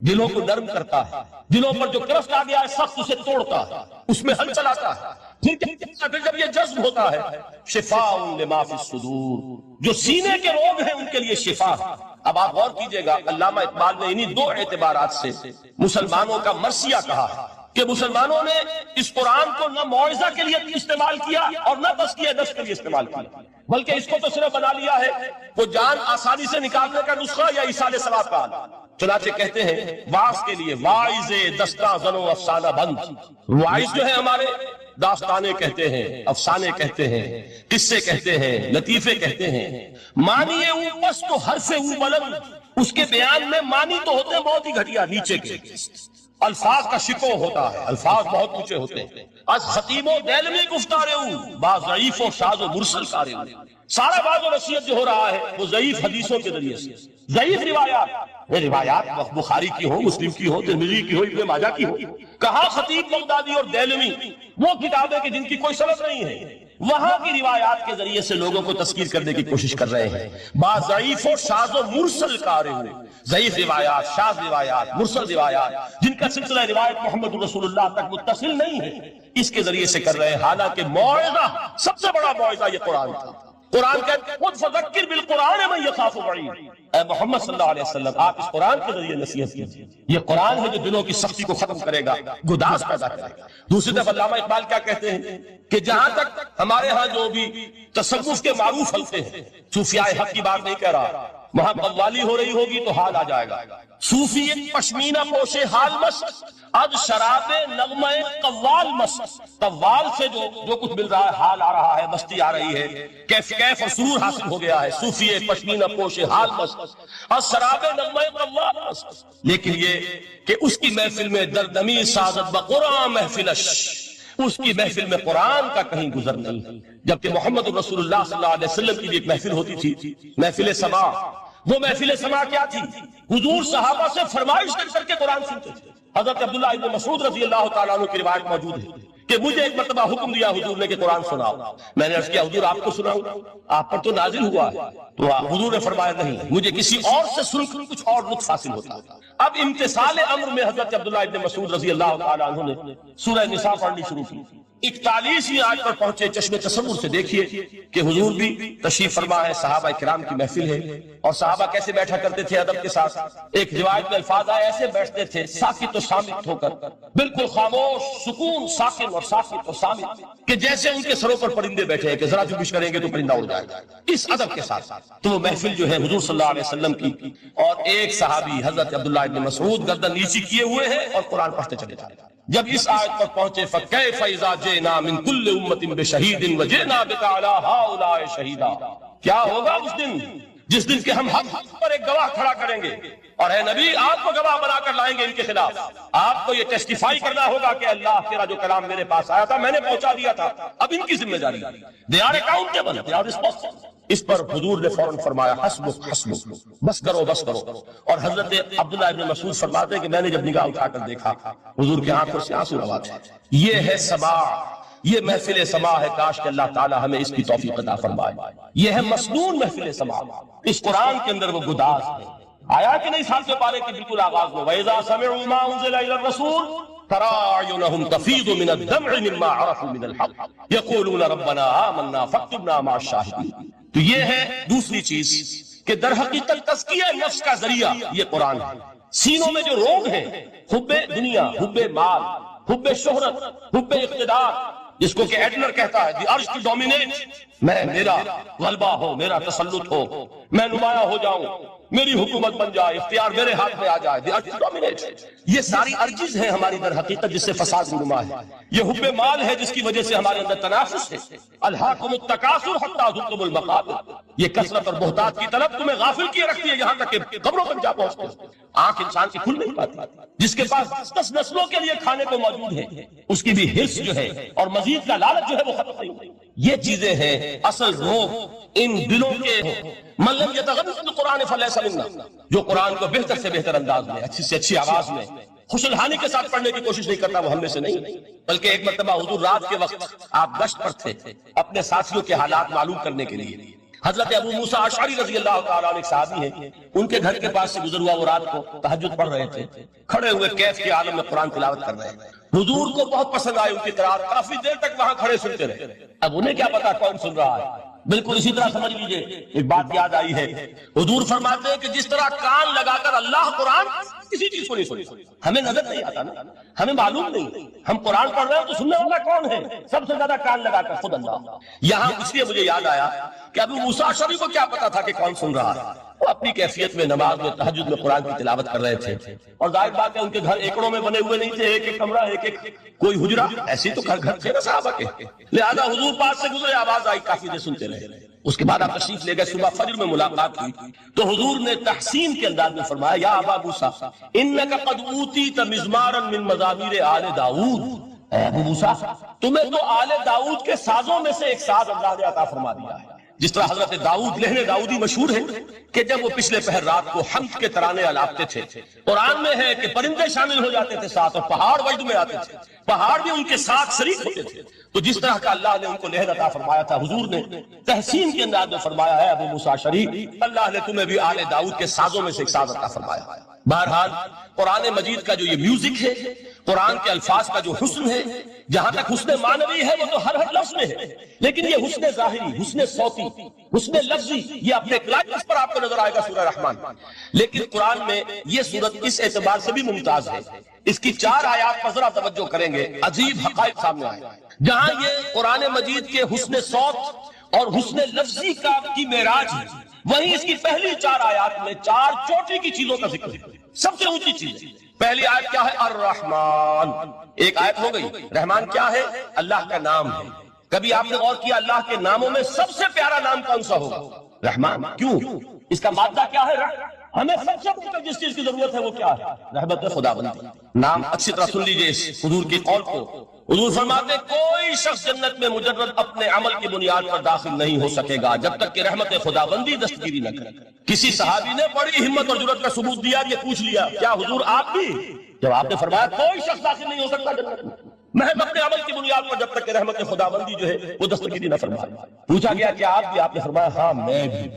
دلوں کو نرم کرتا ہے، دلوں پر جو کرفٹ آ گیا ہے سخت اسے توڑتا ہے، اس میں حل چلاتا ہے۔ پھر جب یہ جذب ہوتا ہے شفاء لما فی الصدور، جو سینے کے روگ ہیں ان کے لیے شفا ہے۔ اب آپ غور کیجئے گا، علامہ اقبال نے انہی دو اعتبارات سے مسلمانوں کا مرثیہ کہا ہے کہ مسلمانوں نے اس قرآن کو نہ موعظہ کے لیے استعمال کیا اور نہ تزکیہ نفس کے لیے استعمال کیا، بلکہ اس کو تو صرف بنا لیا ہے وہ جان آسانی سے نکالنے کا نسخہ یا ایصال ثواب کا آلہ۔ چنانچہ کہتے ہیں واعظ کے لیے واعظ دستاں زنو افسانہ بند، واعظ جو ہے ہمارے داستانے کہتے ہیں، افسانے کہتے ہیں، قصے کہتے ہیں، لطیفے کہتے ہیں، معنی اوپس تو حرف او بلند، اس کے بیان میں معنی تو ہوتے ہیں بہت ہی گھٹیا نیچے کے، الفاظ کا شکو ہوتا ہے، الفاظ بہت اونچے ہوتے ہیں۔ از خطیب و دیلمی گفتارے ہوں با ضعیف و شاذ و مرسل کارے ہوں، سارا باز و نصیحت جو ہو رہا ہے وہ ضعیف حدیثوں کے ذریعے سے، ضعیف روایات بخاری کی ہو، مسلم کی ہو، ترمذی کی ہو، ابن ماجہ کی ہو۔ کہاں خطیب بغدادی اور دیلمی وہ کتابیں کہ جن کی کوئی سند نہیں ہے، وہاں کی روایات کے ذریعے سے لوگوں کو تذکیر کرنے کی کوشش کر رہے ہیں۔ با ضعیف و شاذ و مرسل کارے ہوئے، ضعیف روایات، شاذ روایات، مرسل روایات جن کا سلسلہ روایت محمد رسول اللہ تک متصل نہیں ہے، اس کے ذریعے سے کر رہے ہیں، حالانکہ موعظہ سب سے بڑا موعظہ یہ قرآن تھا۔ قرآن کہتے ہیں خود فذکر بالقرآن من یخاف وعید، اے محمد صلی اللہ علیہ وسلم آپ اس قرآن کے ذریعے نصیحت کیجیے، یہ قرآن ہے جو دلوں کی سختی کو ختم کرے گا، گداز پیدا کرے گا۔ دوسری طرف علامہ اقبال کیا کہتے ہیں کہ جہاں تک ہمارے ہاں جو بھی تصوف کے معروف حلقے ہیں، صوفیاء حق کی بات نہیں کہہ رہا، وہاں قوالی ہو رہی ہوگی تو حال آ جائے گا، صوفی پشمینہ پوش حال مست از شراب نغمہ قوال مست، قوال سے جو کچھ مل رہا ہے حال آ رہا ہے، مستی آ رہی ہے، کیف اور سرور حاصل ہو گیا ہے، صوفی پشمینہ پوش حال مست از شراب نغمہ قوال مست، لیکن یہ کہ اس کی محفل میں دردمی سازد بقرآن محفلش، اس کی محفل میں قرآن کا کہیں گزر نہیں، جبکہ محمد رسول اللہ صلی اللہ علیہ وسلم کی بھی ایک محفل ہوتی تھی، محفل سما۔ وہ محفل سما کیا تھی؟ حضور صحابہ سے فرمائش کر کے قرآن سنتے تھے۔ حضرت عبداللہ ابن مسعود رضی اللہ تعالیٰ عنہ کی روایت موجود ہے کہ مجھے ایک مرتبہ حکم دیا حضور نے کہ قرآن سناؤ، میں نے عرض کیا حضور آپ کو سناؤں، آپ پر تو نازل ہوا ہے، تو حضور نے فرمایا نہیں، مجھے کسی اور سے سن کر کچھ اور لطف حاصل ہوتا۔ اب امتثال امر میں حضرت عبداللہ ابن مسعود رضی اللہ تعالیٰ عنہ نے سورہ نساء پڑھنی شروع کی، 41ویں آیت پر پہنچے، چشم تصور سے دیکھیے کہ حضور بھی تشریف فرما ہے، صحابہ کرام کی محفل ہے، اور صحابہ کیسے بیٹھا کرتے تھے ادب کے ساتھ، ایک روایت میں الفاظ آئے ایسے بیٹھتے تھے ساکت و صامت ہو کر، بالکل خاموش، سکون، ساکن اور ساکت اور صامت، کہ جیسے ان کے سروں پر پرندے بیٹھے ہیں کہ ذرا چوبش کریں گے تو پرندہ اڑ جائے گا، اس ادب کے ساتھ۔ تو وہ محفل جو ہے حضور صلی اللہ علیہ وسلم کی، اور ایک صحابی حضرت عبداللہ ابن مسعود گردن نیچی کیے ہوئے ہیں اور قرآن پڑھتے چلے جا رہے ہیں۔ جب اس آیت پر پہنچے فَكَيْفَ إِذَا جِئْنَا مِن كُلِّ أُمَّةٍ بِشَهِيدٍ وَجِئْنَا بِكَ عَلَىٰ هَٰؤُلَاءِ شَهِيدًا، کیا ہوگا اس دن جس دن کہ ہم حق پر ایک گواہ کھڑا کریں گے، اور اے نبی آپ کو گواہ بنا کر لائیں گے ان کے خلاف، آپ کو یہ ٹیسٹیفائی کرنا ہوگا کہ اللہ تیرا جو کلام میرے پاس آیا تھا میں نے پہنچا دیا تھا، اب ان کی ذمہ داری they are accountable, they are responsible۔ اس پر حضور نے فوراً فرمایا حسبک حسبک، بس کرو بس کرو، اور حضرت عبداللہ ابن مسعود فرماتے ہیں کہ میں نے جب نگاہ اٹھا کر دیکھا حضور کے آنکھوں سے آنسو روا تھے۔ یہ ہے سماع، یہ محفل سماع ہے، کاش کہ اللہ تعالی ہمیں اس کی توفیق عطا فرمائے۔ یہ ہے مسنون محفل سماع، اس قرآن کے اندر وہ گداز ہے، آیا کہ نہیں سال کے پارے کے بالکل آغاز میں وَإِذَا سَمِعُوا مَا أُنزِلَ إِلَى الرَّسُولِ تَرَىٰ أَعْيُنَهُمْ تَفِيضُ مِنَ الدَّمْعِ مِمَّا عَرَفُوا مِنَ الْحَقِّ يَقُولُونَ رَبَّنَا آمَنَّا فَاكْتُبْنَا مَعَ الشَّاهِدِينَ۔ تو یہ ہے دوسری چیز کہ در حقیقت تزکیہ نفس کا ذریعہ یہ قرآن ہے۔ سینوں میں جو روگ ہیں، حب دنیا، حب مال، حب شہرت، حب اقتدار، جس کو کہ ایڈلر کہتا ہے دی ارج ٹو ڈومینیٹ، میں میرا غلبہ ہو، میرا تسلط ہو، میں نمایاں ہو جاؤں، میری حکومت بن جائے، اختیار میرے ہاتھ میں آ جائے، دی ارج ٹو ڈومینیٹ، یہ ساری ارجز ہیں ہماری در حقیقت جس سے فساد رونما ہے۔ یہ حب مال ہے جس کی وجہ سے ہمارے اندر تنافس ہے، الہاکم التکاثر حتی زرتم المقابر، یہ کثرت اور بہتات کی طلب تمہیں غافل کیے رکھتی ہے یہاں تک کہ قبروں تک جا پہنچتے ہو۔ آنکھ انسان کی کھل نہیں پاتی، جس کے پاس 10 نسلوں کے لیے کھانے کو موجود ہے، اس کی بھی حرص جو ہے اور مزید کا لالچ جو ہے وہ ختم نہیں ہوئی۔ یہ چیزیں ہیں اصل روگ ان دلوں کے۔ من لم يتغنى بالقرآن فليس منا، جو قرآن کو بہتر سے بہتر انداز میں، اچھی سے اچھی آواز میں، خوش الحانی کے ساتھ پڑھنے کی کوشش نہیں کرتا، وہ ہم میں سے نہیں۔ بلکہ ایک مرتبہ حضور رات کے وقت آپ گشت پر تھے اپنے ساتھیوں کے حالات معلوم کرنے کے لیے، حضرت ابو موسیٰ اشعری رضی اللہ تعالیٰ عنہ ایک صحابی ہیں، ان کے گھر کے پاس سے گزر ہوا، وہ رات کو تہجد پڑھ رہے تھے، کھڑے ہوئے کیف کے عالم میں قرآن تلاوت کر رہے ہیں۔ حضور کو بہت پسند آئی ان کی قرات، کافی دیر تک وہاں کھڑے سنتے رہے۔ اب انہیں کیا پتا کون سن رہا ہے، بالکل اسی طرح سمجھ لیجئے ایک بات یاد آئی ہے، حضور فرماتے ہیں کہ جس طرح کان لگا کر اللہ قرآن کسی چیز کو نہیں سنی، ہمیں نظر نہیں آتا نا، ہمیں معلوم نہیں، ہم قرآن پڑھ رہے ہیں تو سننے والا کون ہے؟ سب سے زیادہ کان لگا کر خود اللہ۔ یہاں اس لیے مجھے یاد آیا کہ ابو موسیٰ اشعری کو کیا پتا تھا کہ کون سن رہا ہے، وہ اپنی کیفیت میں نماز میں تہجد میں قرآن کی تلاوت کر رہے تھے، اور ظاہر بات ہے ان کے گھر ایکڑوں میں بنے ہوئے نہیں تھے، ایک ایک کمرہ، ایک ایک کوئی حجرہ، ایسے تو گھر تھے نا صحابہ کے، لہذا حضور پاس سے گزرے، آواز آئی، کافی دیر سنتے رہے۔ اس کے بعد آپ تشریف لے گئے، صبح فجر میں ملاقات ہوئی تو حضور نے تحسین کے انداز میں فرمایا، یا ابا موسیٰ انک قد اوتیت مزمارا من مزامیر آل داؤد، اے ابو موسیٰ تمہیں تو آل داؤد کے سازوں میں سے ایک ساز اللہ نے عطا فرما دیا ہے۔ جس طرح حضرت داؤد لہن داؤدی مشہور ہے کہ جب وہ پچھلے پہر رات کو حمد کے ترانے الاپتے تھے، قرآن میں ہے کہ پرندے شامل ہو جاتے تھے ساتھ، اور پہاڑ وجد میں آتے تھے، پہاڑ بھی ان کے ساتھ شریک ہوتے تھے، تو جس طرح کا اللہ نے ان کو لہن عطا فرمایا تھا، حضور نے تحسین کے انداز میں فرمایا ہے ابو موسیٰ اشعری اللہ نے تمہیں بھی آل داؤد کے سازوں میں سے ایک ساز عطا فرمایا۔ بہرحال قرآن مجید کا جو یہ میوزک ہے، قرآن کے الفاظ کا جو حسن ہے، جہاں تک حسن معنوی ہے وہ تو ہر لفظ میں ہے، لیکن یہ حسن ظاہری، حسن صوتی، حسن لفظی، یہ اپنے کلائمکس پر آپ کو نظر آئے گا سورہ رحمان۔ لیکن قرآن میں یہ سورت اس اعتبار سے بھی ممتاز ہے، اس کی 4 آیات پر ذرا توجہ کریں گے، عجیب حقائق سامنے آئے، جہاں یہ قرآن مجید کے حسن صوت اور حسن لفظی کی معراج ہے، وہیں اس کی پہلی 4 آیات میں 4 چوٹی کی چیزوں کا ذکر ہے، سب سے اونچی چیز ہے۔ پہلی آیت کیا ہے؟ الرحمن، ایک آیت ہو گئی۔ رحمان کیا ہے؟ اللہ کا نام ہے۔ کبھی آپ نے غور کیا اللہ کے ناموں میں سب سے پیارا نام کون سا ہوگا؟ رحمان۔ کیوں؟ اس کا مادہ کیا ہے؟ ہمیں سب سے بڑھ کر جس چیز کی ضرورت ہے وہ کیا ہے؟ رحمت خداوندی۔ نام اچھی طرح سن لیجئے اس حضور کی قول کو۔ حضور فرماتے کوئی شخص جنت میں مجرد اپنے عمل کی بنیاد پر داخل نہیں ہو سکے گا جب تک کہ رحمت خداوندی دستگیری نہ کرے۔ کسی صحابی نے بڑی ہمت اور جرأت کا ثبوت دیا کہ پوچھ لیا کیا حضور آپ بھی؟ جب آپ نے فرمایا کوئی شخص داخل نہیں ہو سکتا جنت میں محض اپنے عمل کی بنیاد پر جب تک کہ رحمت خداوندی جو ہے وہ دستگیری نہ فرمائے۔ پوچھا گیا کہ آپ بھی؟ آپ نے فرمایا ہاں میں بھی۔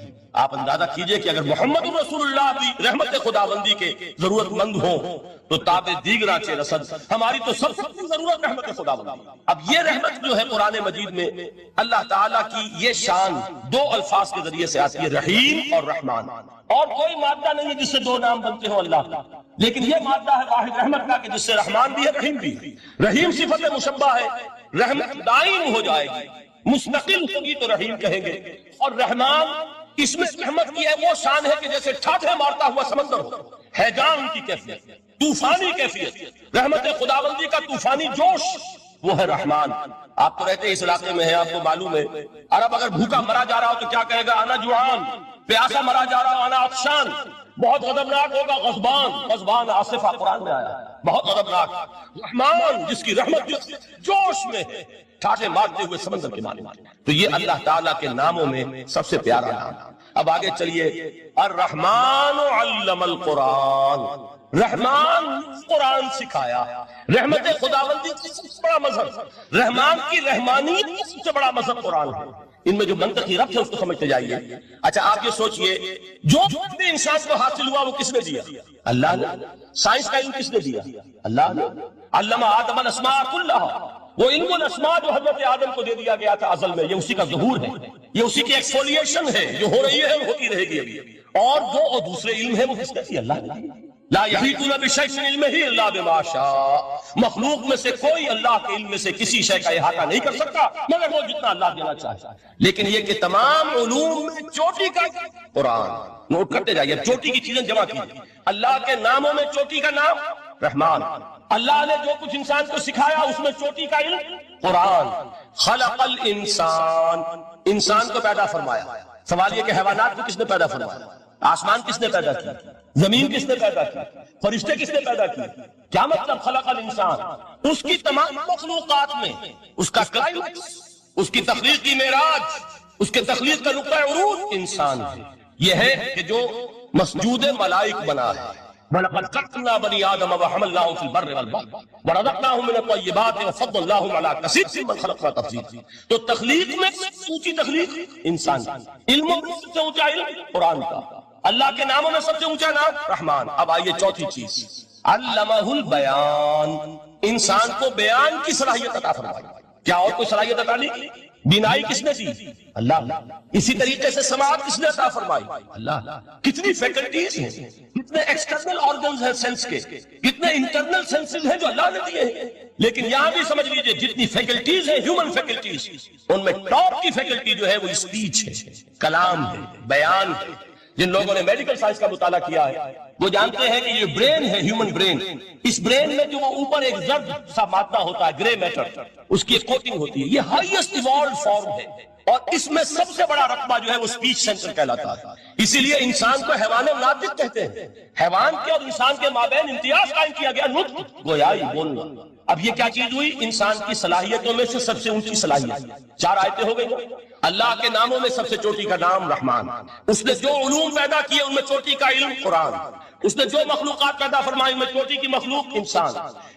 آپ اندازہ کیجئے کہ اگر محمد رسول اللہ بھی رحمت خداوندی کے ضرورت مند ہوں تو تابع دیگراں چہ رسد، ہماری تو سب سے بڑی ضرورت رحمت خداوندی۔ اب یہ رحمت جو ہے قرآن مجید میں اللہ تعالیٰ کی یہ شان 2 الفاظ کے ذریعے سے آتی ہے، رحیم اور رحمان، اور کوئی مادہ نہیں ہے جس سے 2 نام بنتے ہوں اللہ کا، لیکن یہ مادہ ہے واحد رحمت کا کہ جس سے رحمان بھی ہے رحیم بھی ہے۔ رحیم صفت مشبہ ہے، رحمت دائم ہو جائے گی، مستقل ہوگی تو رحیم کہیں گے، اور رحمان اس میں رحمت کی ہے وہ شان ہے کہ جیسے ٹھاٹھے مارتا ہوا سمندر ہو، ہیجان کی کیفیت، طوفانی کیفیت، رحمت خداوندی کا طوفانی جوش، وہ ہے رحمان۔ آپ تو رہتے اس علاقے میں ہیں، آپ کو معلوم ہے عرب اگر بھوکا مرا جا رہا ہو تو کیا کہے گا؟ انا جوعان۔ پیاسا مرا جا رہا ہو انا عطشان۔ بہت غضبناک ہوگا غضبان، غضبان آصفہ قرآن میں آیا، بہت غضبناک۔ رحمان جس کی رحمت جوش میں ہے، ٹھاٹھے مارتے ہوئے سمندر کے مالک، تو یہ اللہ تعالیٰ کے ناموں میں سب سے پیارا نام۔ اب آگے چلیے، الرحمن علم القرآن، رحمان قرآن سکھایا۔ رحمت خداوندی کا سب سے بڑا مذہب، رحمان کی رحمانیت کا سب سے بڑا مذہب قرآن ہے۔ ان میں جو منطقی ربط ہے اس کو سمجھتے جائیے۔ اچھا آپ یہ سوچئے جو بھی انسان کو حاصل ہوا وہ کس نے دیا؟ اللہ نے۔ سائنس کا علم کس نے دیا؟ اللہ نے۔ علم آدم الاسماء کلھا، وہ علم الاسماء جو حضرت آدم کو دے دیا گیا تھا ازل میں، یہ اسی کا ظہور ہے، یہ اسی کی ایکسفولیشن ہے جو ہو رہی ہے ہوتی رہے گی ابھی۔ اور جو دوسرے علم ہے وہ کس نے دیا؟ اللہ نے۔ لا یحیطون بشیء من علمہ الا بما شاء، مخلوق میں سے کوئی اللہ کے علم میں سے کسی شے کا احاطہ نہیں کر سکتا مگر وہ جتنا اللہ دینا چاہے۔ لیکن یہ کہ تمام علوم میں چوٹی کا قرآن، نوٹ کرتے جائیے، چوٹی کی چیزیں جمع کی۔ اللہ کے ناموں میں چوٹی کا نام رحمان، اللہ نے جو کچھ انسان کو سکھایا اس میں چوٹی کا علم قرآن۔ خلق الانسان، انسان کو پیدا فرمایا۔ سوال یہ کہ حیوانات کو کس نے پیدا فرمایا؟ آسمان کس نے پیدا کیا؟ زمین کس نے پیدا کی؟ فرشتے کس نے پیدا کی؟ کیا مطلب خلق الانسان؟ اس کی تمام مخلوقات میں اس کا کلائمیکس، اس کی تخلیق کی معراج، اس کے تخلیق کا نقطہ عروج انسان ہے۔ یہ ہے کہ جو مسجود ملائک بنا ہے، وَلَقَدْ خَلَقْنَا بَنِي آدَمَ وَحَمَلْنَاهُمْ فِي الْبَرِّ وَالْبَحْرِ وَرَزَقْنَاهُمْ مِنَ الطَّيِّبَاتِ وَفَضَّلْنَاهُمْ عَلَىٰ كَثِيرٍ مِّمَّنْ خَلَقْنَا تَفْضِيلًا۔ تو تخلیق میں اونچی تخلیق انسان، علم میں سب سے اونچا علم قرآن کا، اللہ کے ناموں میں سب سے اونچا نام رحمان۔ اب آئیے چوتھی چیز، علمہ البیان، انسان کو بیان کی صلاحیت عطا فرمائی۔ کیا اور کوئی صلاحیت عطا نہیں کی؟ بینائی کس نے دی؟ اللہ۔ اسی طریقے سے سماعت کس نے عطا فرمائی؟ اللہ۔ کتنی فیکلٹیز ہیں، کتنے ایکسٹرنل آرگنز ہیں سینس کے، کتنے انٹرنل سینسز ہیں جو اللہ نے دیے ہیں۔ لیکن یہاں بھی سمجھ لیجئے جتنی فیکلٹیز ہیں ہیومن فیکلٹیز، ان میں ٹاپ کی فیکلٹی جو ہے وہ اسپیچ ہے، کلام ہے، بیان ہے۔ جن لوگوں نے میڈیکل سائنس کا مطالعہ کیا ہے وہ جانتے ہیں کہ یہ برین ہے، ہیومن برین، اس برین میں جو اوپر ایک زرد سا مادہ ہوتا ہے، گرے میٹر، اس کی ایک کوٹنگ ہوتی ہے، یہ ہائیسٹ ایوالوڈ فارم ہے، اور اس میں سب سے بڑا رقبہ جو ہے وہ اسپیچ سینٹر کہلاتا ہے۔ اسی لیے انسان کو حیوان ناطق کہتے ہیں۔ حیوان کے اور انسان کے مابین امتیاز قائم کیا گیا، نطق، گویائی، بولنا۔ اب یہ کیا چیز ہوئی؟ انسان کی صلاحیتوں میں سے سب سے اونچی صلاحیت۔ 4 آیتیں ہو گئی۔ اللہ کے ناموں میں سب سے چوٹی کا نام رحمان، اس نے جو علوم پیدا کیے ان میں چوٹی کا علم قرآن، اس نے جو مخلوقات پیدا فرمائی ان میں چوٹی کی مخلوق انسان،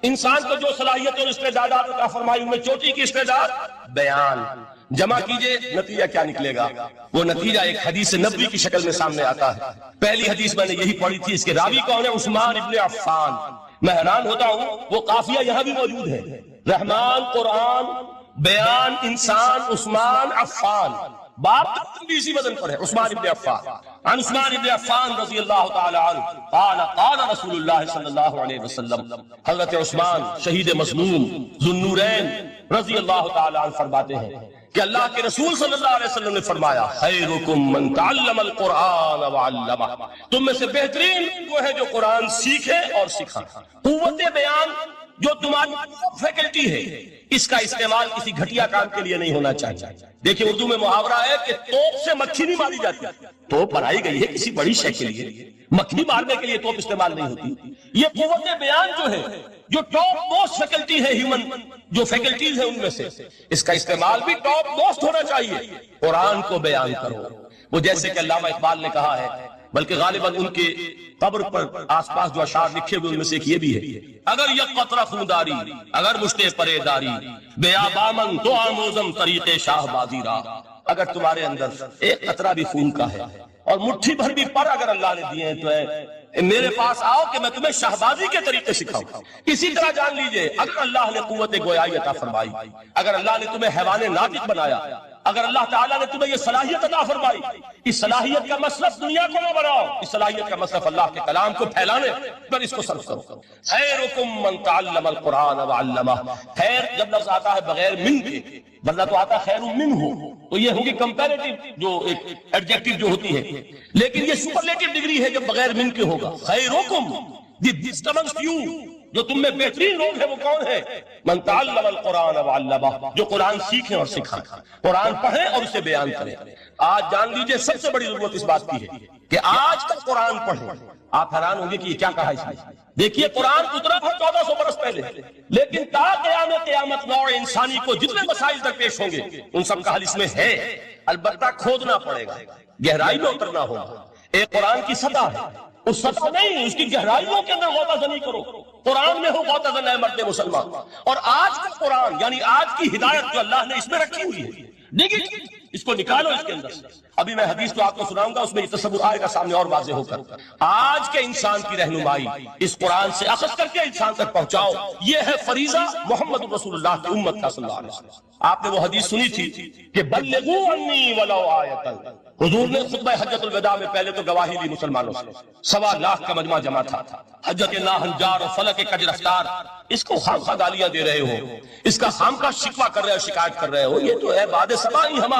انسان کو جو صلاحیت اور استعدادات عطا فرمائی ان میں چوٹی کی استعداد بیان۔ جمع کیجئے نتیجہ کیا نکلے گا؟ وہ نتیجہ ایک حدیث نبوی کی شکل میں سامنے آتا ہے۔ پہلی حدیث میں نے یہی پڑھی تھی، اس کے راوی کون ہے؟ عثمان ابن عفان۔ میں حیران ہوتا ہوں وہ قافیہ یہاں بھی موجود ہے، رحمان، قرآن، بیان، انسان، عثمان، عفان، باپ بھی اسی وزن پر ہے، عثمان ابن عفان۔ عن عثمان ابن عفان رضی اللہ تعالی عنہ قال قال رسول اللہ صلی اللہ علیہ وسلم، حضرت عثمان شہید مظلوم ذو النورین رضی اللہ تعالی عنہ فرماتے ہیں کہ اللہ کے رسول صلی اللہ علیہ وسلم نے فرمایا، خیرکم من تعلم القرآن وعلمہ، تم میں سے بہترین وہ ہے جو قرآن سیکھے اور سکھائے۔ قوت بیان جو تمہاری فیکلٹی ہے، اس کا استعمال کسی گھٹیا کام کے لیے نہیں ہونا چاہیے۔ دیکھیں اردو میں محاورہ ہے کہ توپ سے مکھی نہیں ماری جاتی، توپ بنائی گئی ہے کسی بڑی شے کے لیے، مکھی مارنے کے لیے توپ استعمال نہیں ہوتی۔ یہ قوت بیان جو ہے، جو ٹاپ موسٹ فیکلٹی ہے ہیومن جو فیکلٹیز ہیں ان میں سے، اس کا استعمال بھی ٹاپ موسٹ ہونا چاہیے۔ قرآن کو بیان کرو، وہ جیسے کہ علامہ اقبال نے کہا ہے، بلکہ غالباً ان کے قبر پر آس پاس جو اشعار لکھے ہوئے ان میں سے ایک یہ بھی ہے، اگر یک قطرہ خونداری، اگر مشتے پرے داری، بیابامن تو آموزم طریق شاہ بازی را، اگر تمہارے اندر ایک قطرہ بھی خون کا ہے اور مٹھی بھر بھی پر اگر اللہ نے دیے ہیں تو ہے میرے پاس آؤ کہ میں تمہیں شہبازی کے طریقے سکھاؤں۔ اسی طرح جان لیجئے اگر اللہ نے قوت گویائی عطا فرمائی، اگر اللہ نے تمہیں حیوان ناطق بنایا، اگر اللہ تعالیٰ نے تمہیں یہ صلاحیت عطا فرمائی، اس صلاحیت کا مصرف دنیا کو نہ بناؤ، اس صلاحیت کا مصرف اللہ کے کلام کو پھیلانے پر اس کو صرف کرو۔ خیرکم من تعلم القرآن وعلمہ، خیر جب لفظ آتا ہے بغیر من کے، ورنہ تو آتا خیر منہ، تو یہ ہوگی کمپیریٹیو جو ایک ایڈجیکٹیو جو ہوتی ہے، لیکن یہ سپرلیٹیو ڈگری ہے جب بغیر من کے ہوگا۔ خیرکم، دی بیسٹ امنگسٹ یو، جو تم میں بہترین لوگ ہیں وہ کون ہے؟ من تعلم القرآن وعلمہ، جو قرآن سیکھیں اور سکھائیں، قرآن پڑھیں اور اسے بیان کریں۔ آج جان لیجئے سب سے بڑی ضرورت اس بات کی ہے کہ آج کا قرآن پڑھیں۔ آپ حیران ہوں گے کہ یہ کیا کہا اس میں؟ دیکھیے قرآن اترا تھا 1400 برس پہلے، لیکن تا قیامت نوع انسانی کو جتنے مسائل درپیش ہوں گے ان سب کا حل اس میں ہے، البتہ کھودنا پڑے گا، گہرائی میں اترنا ہوگا۔ ایک قرآن کی سطح ہے، اس سطح نہیں، اس کی گہرائیوں کے اندر غوطہ زنی کرو۔ قرآن میں ہو غوطہ زن اے مرد مسلمان، اور آج کا قرآن یعنی آج کی ہدایت جو اللہ نے اس میں رکھی ہوئی ہے، دیکھیے اس کو نکالو اس کے اندر سے۔ ابھی میں حدیث تو آپ کو سناؤں گا، اس میں یہ تصور آئے گا سامنے اور واضح ہو کر۔ آج کے انسان کی رہنمائی اس قرآن سے اخذ کر کے انسان تک پہنچاؤ، یہ ہے فریضہ محمد رسول اللہ کی امت کا صلی اللہ علیہ وسلم۔ آپ نے وہ حدیث سنی تھی کہ بلغوا عنی ولو آیۃ، حضور نے خطبہ حجۃ الوداع میں پہلے تو گواہی دی مسلمانوں سے، 1.25 لاکھ کا مجمع جمع تھا، حجت ناہنجار اور فلک کج رفتار، اس کو خامخواہ گالیاں دے رہے ہو، اس کا خامخواہ شکوہ کر رہے ہو، شکایت کر رہے ہو، یہ تو ہے باد سبائی ہم،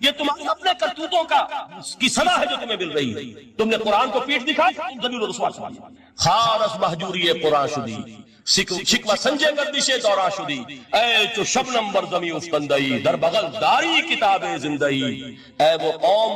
یہ تمہارے اپنے کرتوتوں کی سزا ہے جو تمہیں مل رہی ہے۔ تم نے قرآن کو پیٹ دکھائی، تم ذلیل و رسوا سمجھا، خارس محجوری قرآن شدی، شکوہ سنجے گردش دوران شدی، اے چو شبنم بر زمیں افکندئی، در بغل داری کتاب زندئی، اے وہ قوم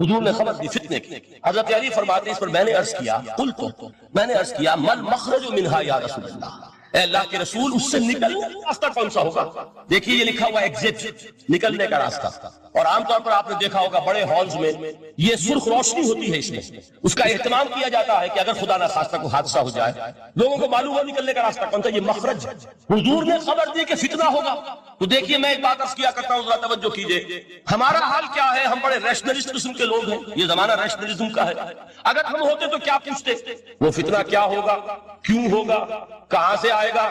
حضور نے خبر دی فتنے کی. حضرت علی فرماتے ہیں اس پر میں نے عرض کیا میں نے عرض کیا من مخرج منہا یا رسول اللہ، اے اللہ کے رسول اس سے نکلنے کا راستہ کون سا ہوگا؟ دیکھیے یہ لکھا ہوا ایگزٹ، نکلنے کا راستہ. اور عام طور پر آپ نے دیکھا ہوگا بڑے ہالز میں یہ سرخ روشنی ہوتی ہے، اس میں اس کا اہتمام کیا جاتا ہے کہ اگر خدا نہ خواستہ کو حادثہ ہو جائے لوگوں کو معلوم ہو نکلنے کا راستہ کون سا، یہ مخرج ہے. حضور نے خبر دی کہ فتنہ ہوگا. تو دیکھیے میں ایک بات عرض کیا کرتا ہوں، ذرا توجہ کیجئے. ہمارا حال کیا ہے؟ ہم بڑے ریشنلسٹ قسم کے لوگ ہیں، یہ زمانہ ریشنلزم کا ہے. اگر ہم ہوتے تو کیا پوچھتے؟ وہ فتنہ کیا ہوگا، کیوں ہوگا، کہاں سے آئے گا؟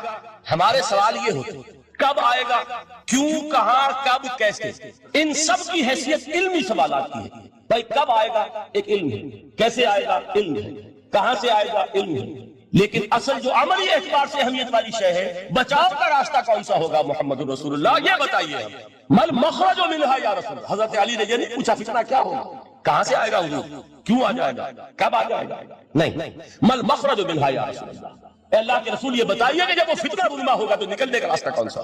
ہمارے سوال یہ ہوتے کب آئے گا، کیوں، کہاں، کب، کیسے. ان سب کی حیثیت علمی سوالات کی ہے. بھائی کب آئے گا ایک علم ہے، کیسے آئے گا علم ہے، کہاں سے آئے گا علم ہے. لیکن اصل جو عملی اعتبار سے اہمیت والی شے ہے، بچاؤ کا راستہ کون سا ہوگا محمد رسول اللہ، یہ بتائیے. مل مخرج منہا یا رسول اللہ. حضرت علی نے یہ نہیں پوچھا فتنہ کیا ہوگا، کہاں سے آئے گا حضور، کیوں آ جائے گا، کب آ جائے گا. نہیں، مل مخرج منہا یا رسول اللہ، اے اللہ کے رسول یہ بتائیے کہ جب وہ فتنہ رونما ہوگا تو نکلنے کا راستہ کون سا.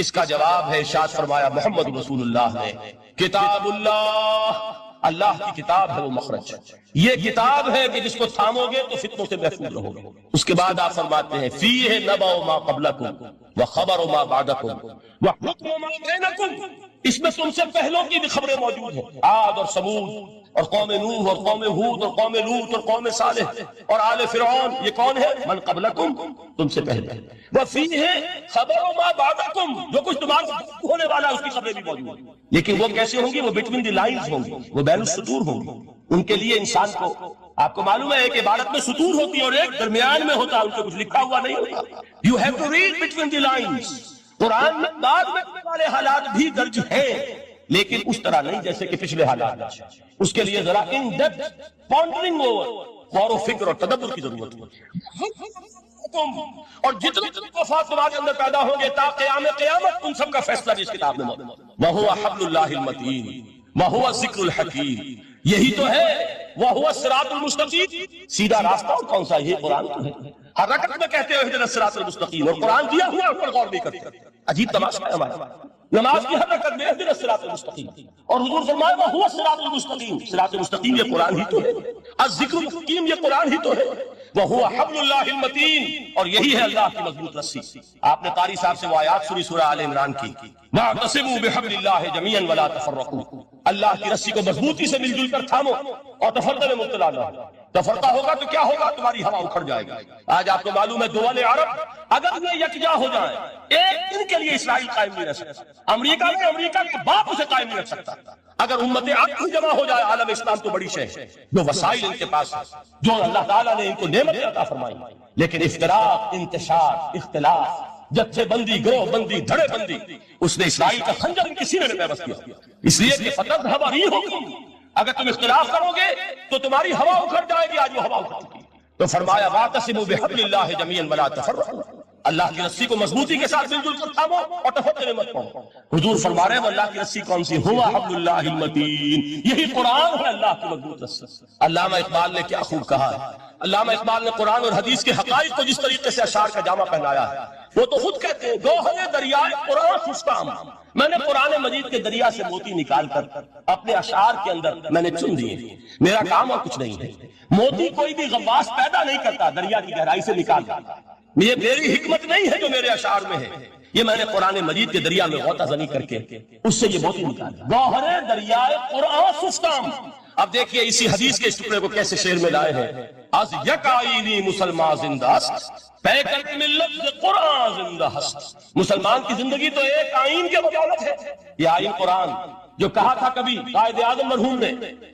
اس کا جواب ہے ارشاد فرمایا محمد رسول اللہ نے، کتاب اللہ، اللہ کی کتاب ہے وہ مخرج. یہ کتاب ہے کہ جس کو تھامو گے تو فتنوں سے محفوظ رہو گے. اس کے بعد آپ فرماتے ہیں فیہ نبأ ما قبلکم وخبر ما بعدکم وحکم ما بینکم. اس میں تم سے پہلوں کی بھی خبریں موجود ہیں، عاد اور ثمود اور قوم نوح اور قوم ہود اور قوم لوط اور قوم صالح اور آل فرعون. یہ کون ہے؟ من قبلکم، تم سے پہلے. وفیہ خبر ما بعدکم، جو کچھ تمہارے ہونے والا ہے اس کی خبریں بھی موجود ہیں. لیکن وہ کیسے ہوں گی؟ وہ بٹوین دی لائنز ہوں گی، وہ بین السطور ہوں گی. ان کے لیے انسان کو، آپ کو معلوم ہے ایک عبارت میں سطور ہوتی ہے اور ایک درمیان میں ہوتا ہے، ان کو کچھ لکھا ہوا نہیں ہوتا. You have to read between the lines. قرآن میں بعد میں والے حالات بھی درج ہیں لیکن اس طرح نہیں جیسے کہ پچھلے حالات. اس کے لیے ذرا ان ڈیپتھ پونڈرنگ اوور، غور و فکر اور تدبر کی ضرورت ہے. اور جتنے وفات تمہارے اندر پیدا ہوں گے تا قیامت ان سب کا فیصلہ بھی اس کتاب میں موجود ہے. وَهُوَ حَبْلُ اللَّهِ الْمَتِينُ وَهُوَ الذِّكْرُ الْحَكِيمُ. یہی تو ہے وَهُوَ الصِّرَاطُ الْمُسْتَقِيمُ، سیدھا راستہ. اور کون سا؟ یہ قرآن تو ہے. ہر رکعت میں کہتے ہیں اهْدِنَا الصِّرَاطَ الْمُسْتَقِيمَ، اور قرآن دیا ہوا اس پر غور نہیں کرتے. عجیب تماشا ہے ہمارا. نماز کی ہر رکعت میں اهْدِنَا الصِّرَاطَ الْمُسْتَقِيمَ، اور حضور فرمایا وَهُوَ الصِّرَاطُ الْمُسْتَقِيمُ. صراط مستقیم یہ قرآن ہی تو ہے. الذکر الحکیم یہ قرآن ہی تو ہے. وَهُوَ حَبْلُ اللَّهِ الْمَتِينُ، اور یہی ہے اللہ کی مضبوط رسی. آپ نے قاری صاحب سے وہ آیات سنی سورہ آل عمران کی، وَاعْتَصِمُوا بِحَبْلِ اللَّهِ جَمِيعًا وَلَا تَفَرَّقُوا. اللہ کی رسی کو مضبوطی سے مل جل کر تھامو اور تفرقے میں مبتلا نہ ہو. تفرقہ ہوگا تو کیا ہوگا؟ تمہاری ہوا اکھڑ جائے گا. آج آپ کو معلوم ہے دول عرب اگر یہ یکجا ہو جائیں، ایک دن کے لیے اسرائیل قائم نہیں رہ سکتا. امریکہ میں امریکہ کے باپ اسے قائم نہیں رکھ سکتا. اگر امت عرب جمع ہو جائے، عالم اسلام تو بڑی شے ہے. جو وسائل ان کے پاس ہے، جو اللہ تعالیٰ نے ان کو نعمت عطا فرمائی، لیکن افتراق، انتشار، اختلاف، جتھے بندی، گروہ بندی، دھڑے بندی، اس نے اسرائیل کا خنجر ان کے سینے میں پیوست کیا. اس لیے کہ فتذهب ريحكم، اگر تم اختلاف کرو گے تو تمہاری ہوا اکھڑ جائے گی. آج وہ ہوا اکھڑ چکی. تو فرمایا واعتصموا بحبل الله جميعا ولا تفرقوا، اللہ کی رسی کو مضبوطی کے ساتھ مل جل کر تھامو اور تفرقے مت پاؤ. حضور فرما رہے ہیں وہ اللہ کی رسی کون سی؟ هو حبل الله المتین، یہی قرآن ہے اللہ کی مضبوط رسی. علامہ اقبال نے کیا خوب کہا ہے. علامہ اقبال نے قرآن اور حدیث کے حقائق کو جس طریقے سے اشعار کا جامہ پہنایا ہے، وہ تو خود کہتے ہیں گوہر دریائے قرآن خشکام، میں نے قرآن مجید کے دریا سے موتی نکال کر اپنے اشعار کے اندر میں نے چن دیے. میرا کام اور کچھ نہیں ہے. موتی کوئی بھی غواص پیدا نہیں کرتا دریا کی گہرائی سے نکالتا. یہ میری حکمت نہیں ہے جو میرے اشعار میں ہے، یہ میں نے قرآن مجید کے دریا میں غوطہ زنی کر کے اس سے یہ موتی نکالا. گوہر دریائے قرآن خشکام. اب دیکھیے اسی حدیث کے اس ٹکڑے کو کیسے شعر میں لائے ہیں. از یک آئینی مسلمان زندہ است، پیکر میں لفظ قرآن زندہ است. مسلمان کی زندگی تو ایک آئین کے بدولت ہے. یہ آئین قرآن جو کہا تھا کبھی قائد اعظم مرحوم نے،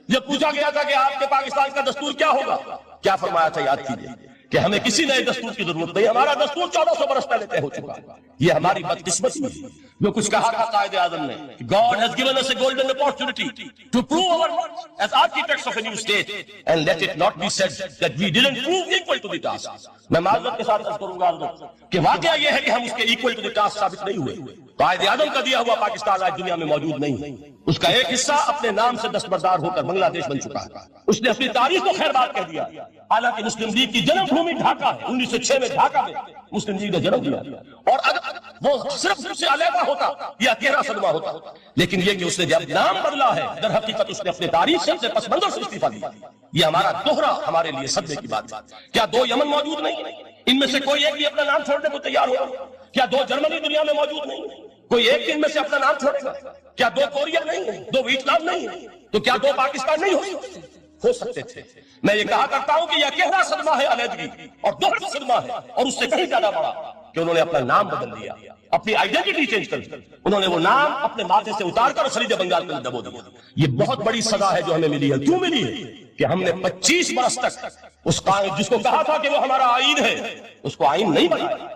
جب پوچھا گیا تھا کہ آپ کے پاکستان کا دستور کیا ہوگا، کیا فرمایا تھا؟ یاد کیجیے کہ ہمیں کسی نئے دستور کی ضرورت نہیں، ہمارا دستور 1400 برس پہلے طے ہو چکا. یہ ہماری بدقسمتی ہے. جو کچھ کہا تھا قائد اعظم نے، God has given us a golden opportunity to prove our worth as architects of a new state and let it not be said that we didn't prove equal to the task. میں معذرت کے ساتھ عرض کروں گا کہ واقعہ یہ ہے کہ ہم اس کے equal to the task ثابت نہیں ہوئے. قائد اعظم کا دیا ہوا پاکستان آج دنیا میں موجود نہیں. اس کا ایک حصہ اپنے نام سے دستبردار ہو کر بنگلہ دیش بن چکا ہے. اس نے اپنی تاریخ کو خیر بات کہہ دیا. حالانکہ مسلم لیگ کی جنم بھومی ڈھاکہ ہے، 1906 میں ڈھاکہ میں مسلم لیگ نے جنم دیا، اور اگر وہ صرف سے علیحدہ ہوتا یہ اکیلا صدمہ ہوتا، لیکن یہ کہ اس نے جب نام بدلا ہے در حقیقت اس نے اپنے تاریخ سے اپنے پس منظر سے استعفیٰ دیا۔ یہ ہمارا دوہرا ہمارے لیے صدمے کی بات ہے۔ کیا 2 یمن موجود نہیں؟ ان میں سے کوئی ایک بھی اپنا نام چھوڑنے کو تیار ہوگا؟ کیا 2 جرمنی دنیا میں موجود نہیں؟ کوئی ایک ان میں سے اپنا نام چھوڑے گا؟ کیا 2 کوریا نہیں ہے؟ 2 ویتنام نہیں ہے؟ تو کیا 2 پاکستان نہیں ہو سکتے تھے؟ میں یہ کہا کرتا ہوں کہ یہ اکیلا صدمہ ہے علیحدگی، اور دوہرا صدمہ ہے، اور اس سے کہیں زیادہ بڑا کہ انہوں نے اپنا نام بدل دیا، اپنی آئیڈینٹی چینج کر دی، انہوں نے وہ نام اپنے ماتھے سے اتار کر خلیج بنگال میں دبو دیا۔ یہ بہت بڑی سزا ہے جو ہمیں ملی ہے۔ کیوں ملی ہے؟ کہ ہم نے 25 برس تک اس قائد جس کو کہا تھا کہ وہ ہمارا آئین ہے، اس کو آئین نہیں بنایا۔